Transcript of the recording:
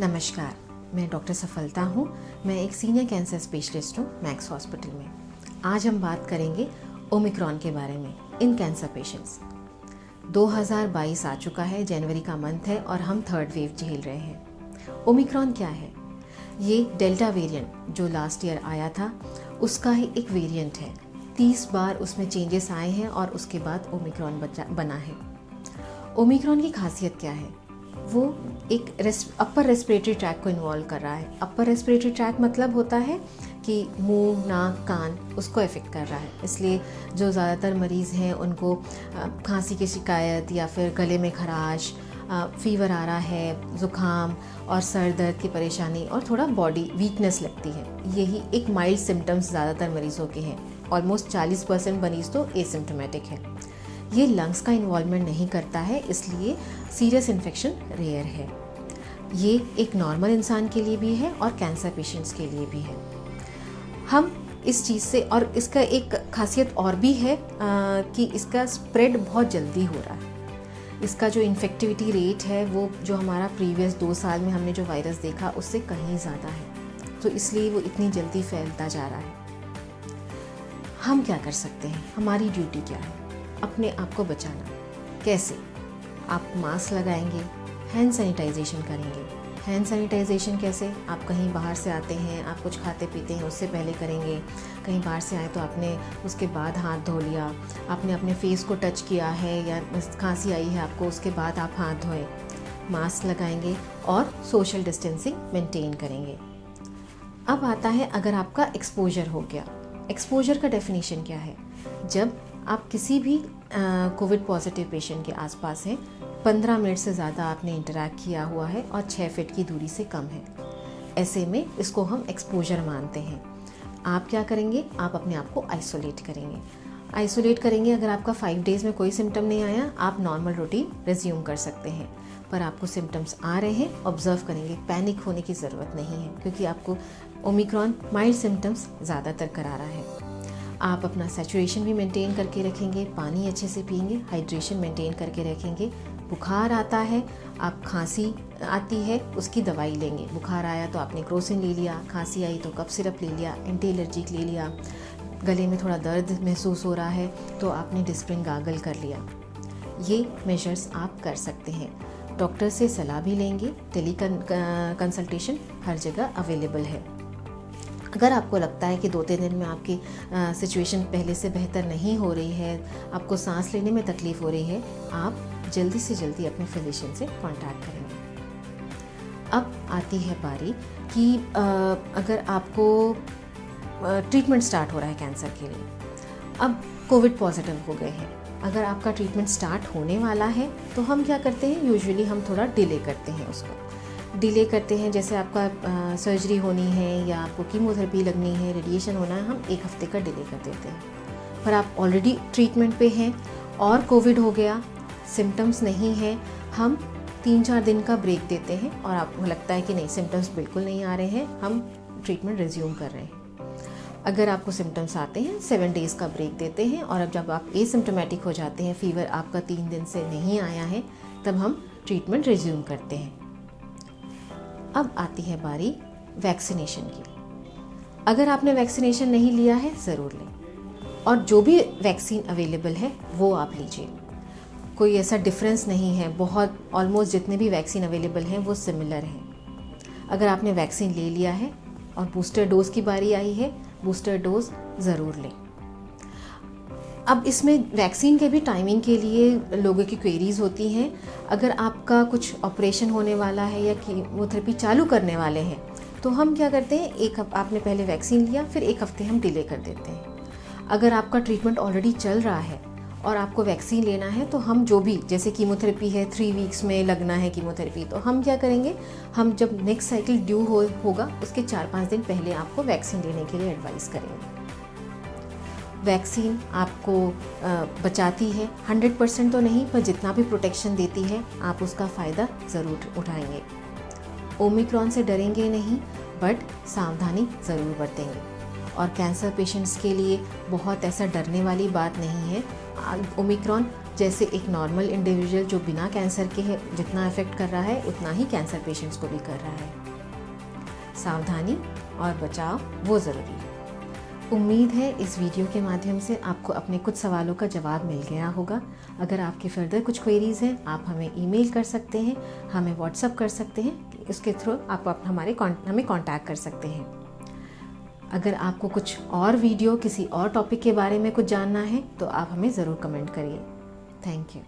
नमस्कार, मैं डॉक्टर सफलता हूँ। मैं एक सीनियर कैंसर स्पेशलिस्ट हूँ मैक्स हॉस्पिटल में। आज हम बात करेंगे ओमिक्रॉन के बारे में इन कैंसर पेशेंट्स। 2022 आ चुका है, जनवरी का मंथ है और हम थर्ड वेव झेल रहे हैं। ओमिक्रॉन क्या है? ये डेल्टा वेरिएंट जो लास्ट ईयर आया था उसका ही एक वेरिएंट है। 30 बार उसमें चेंजेस आए हैं और उसके बाद ओमिक्रॉन बना है। ओमिक्रॉन की खासियत क्या है? वो एक अपर रेस्पिरेटरी ट्रैक को इन्वॉल्व कर रहा है। अपर रेस्पिरेटरी ट्रैक मतलब होता है कि मुंह, नाक, कान उसको इफ़ेक्ट कर रहा है। इसलिए जो ज़्यादातर मरीज़ हैं उनको खांसी की शिकायत या फिर गले में खराश, फीवर आ रहा है, ज़ुकाम और सर दर्द की परेशानी और थोड़ा बॉडी वीकनेस लगती है। यही एक माइल्ड सिम्टम्स ज़्यादातर मरीज़ों के हैं। ऑलमोस्ट 40% मरीज़ तो एसिम्प्टोमेटिक है। ये लंग्स का इन्वॉल्वमेंट नहीं करता है, इसलिए सीरियस इन्फेक्शन रेयर है। ये एक नॉर्मल इंसान के लिए भी है और कैंसर पेशेंट्स के लिए भी है। हम इस चीज़ से, और इसका एक खासियत और भी है कि इसका स्प्रेड बहुत जल्दी हो रहा है। इसका जो इन्फेक्टिविटी रेट है वो जो हमारा प्रीवियस 2 साल में हमने जो वायरस देखा उससे कहीं ज़्यादा है, तो इसलिए वो इतनी जल्दी फैलता जा रहा है। हम क्या कर सकते हैं? हमारी ड्यूटी क्या है? अपने आप को बचाना। कैसे? आप मास्क लगाएंगे, हैंड सैनिटाइजेशन करेंगे। हैंड सैनिटाइजेशन कैसे? आप कहीं बाहर से आते हैं, आप कुछ खाते पीते हैं, उससे पहले करेंगे। कहीं बाहर से आए तो आपने उसके बाद हाथ धो लिया। आपने अपने फेस को टच किया है या खांसी आई है आपको, उसके बाद आप हाथ धोएं। मास्क लगाएंगे और सोशल डिस्टेंसिंग मेंटेन करेंगे। अब आता है अगर आपका एक्सपोजर हो गया। एक्सपोजर का डेफिनेशन क्या है? जब आप किसी भी कोविड पॉजिटिव पेशेंट के आसपास हैं, 15 मिनट से ज़्यादा आपने इंटरैक्ट किया हुआ है और 6 फीट की दूरी से कम है, ऐसे में इसको हम एक्सपोजर मानते हैं। आप क्या करेंगे? आप अपने आप को आइसोलेट करेंगे। अगर आपका 5 डेज़ में कोई सिम्टम नहीं आया, आप नॉर्मल रूटीन रिज्यूम कर सकते हैं। पर आपको सिम्टम्स आ रहे हैं, ऑब्जर्व करेंगे। पैनिक होने की ज़रूरत नहीं है, क्योंकि आपको ओमिक्रॉन माइल्ड सिम्टम्स ज़्यादातर करा रहा है। आप अपना सैचुरेशन भी मेंटेन करके रखेंगे, पानी अच्छे से पिएंगे, हाइड्रेशन मेंटेन करके रखेंगे। बुखार आता है, आप खांसी आती है, उसकी दवाई लेंगे। बुखार आया तो आपने क्रोसिन ले लिया, खांसी आई तो कफ सिरप ले लिया, एंटी एलर्जिक ले लिया। गले में थोड़ा दर्द महसूस हो रहा है तो आपने डिस्प्रिन गार्गल कर लिया। ये मेजर्स आप कर सकते हैं। डॉक्टर से सलाह भी लेंगे। टेली कंसल्टेशन हर जगह अवेलेबल है। अगर आपको लगता है कि 2-3 दिन में आपकी सिचुएशन पहले से बेहतर नहीं हो रही है, आपको सांस लेने में तकलीफ़ हो रही है, आप जल्दी से जल्दी अपने फिजिशियन से कांटेक्ट करेंगे। अब आती है बारी कि अगर आपको ट्रीटमेंट स्टार्ट हो रहा है कैंसर के लिए, अब कोविड पॉजिटिव हो गए हैं, अगर आपका ट्रीटमेंट स्टार्ट होने वाला है तो हम क्या करते हैं? यूजुअली हम थोड़ा डिले करते हैं जैसे आपका सर्जरी होनी है या आपको कीमोथेरेपी लगनी है, रेडिएशन होना है, हम 1 हफ्ते का डिले कर देते हैं। पर आप ऑलरेडी ट्रीटमेंट पे हैं और कोविड हो गया, सिम्टम्स नहीं है, हम 3-4 दिन का ब्रेक देते हैं और आपको लगता है कि नहीं, सिम्टम्स बिल्कुल नहीं आ रहे हैं, हम ट्रीटमेंट रिज्यूम कर रहे हैं। अगर आपको सिम्टम्स आते हैं, 7 डेज़ का ब्रेक देते हैं और अब जब आप एसिम्प्टोमेटिक हो जाते हैं, फीवर आपका 3 दिन से नहीं आया है, तब हम ट्रीटमेंट रिज्यूम करते हैं। अब आती है बारी वैक्सीनेशन की। अगर आपने वैक्सीनेशन नहीं लिया है, ज़रूर लें, और जो भी वैक्सीन अवेलेबल है वो आप लीजिए। कोई ऐसा डिफरेंस नहीं है, बहुत ऑलमोस्ट जितने भी वैक्सीन अवेलेबल हैं वो सिमिलर हैं। अगर आपने वैक्सीन ले लिया है और बूस्टर डोज़ की बारी आई है, बूस्टर डोज़ ज़रूर लें। अब इसमें वैक्सीन के भी टाइमिंग के लिए लोगों की क्वेरीज़ होती हैं। अगर आपका कुछ ऑपरेशन होने वाला है या कीमोथेरेपी चालू करने वाले हैं तो हम क्या करते हैं, आपने पहले वैक्सीन लिया, फिर 1 हफ्ते हम डिले कर देते हैं। अगर आपका ट्रीटमेंट ऑलरेडी चल रहा है और आपको वैक्सीन लेना है तो हम जो भी, जैसे कीमोथेरेपी है 3 वीक्स में लगना है कीमोथेरेपी, तो हम क्या करेंगे, हम जब नेक्स्ट साइकिल ड्यू होगा उसके 4-5 दिन पहले आपको वैक्सीन लेने के लिए एडवाइस करेंगे। वैक्सीन आपको बचाती है, 100% तो नहीं, पर जितना भी प्रोटेक्शन देती है आप उसका फ़ायदा ज़रूर उठाएंगे। ओमिक्रॉन से डरेंगे नहीं, बट सावधानी ज़रूर बरतेंगे। और कैंसर पेशेंट्स के लिए बहुत ऐसा डरने वाली बात नहीं है। ओमिक्रॉन जैसे एक नॉर्मल इंडिविजुअल जो बिना कैंसर के है जितना अफेक्ट कर रहा है, उतना ही कैंसर पेशेंट्स को भी कर रहा है। सावधानी और बचाव वो ज़रूरी है। उम्मीद है इस वीडियो के माध्यम से आपको अपने कुछ सवालों का जवाब मिल गया होगा। अगर आपके फर्दर कुछ क्वेरीज़ हैं, आप हमें ईमेल कर सकते हैं, हमें व्हाट्सअप कर सकते हैं। इसके थ्रू आप हमें कांटेक्ट कर सकते हैं। अगर आपको कुछ और वीडियो किसी और टॉपिक के बारे में कुछ जानना है तो आप हमें ज़रूर कमेंट करिए। Thank you.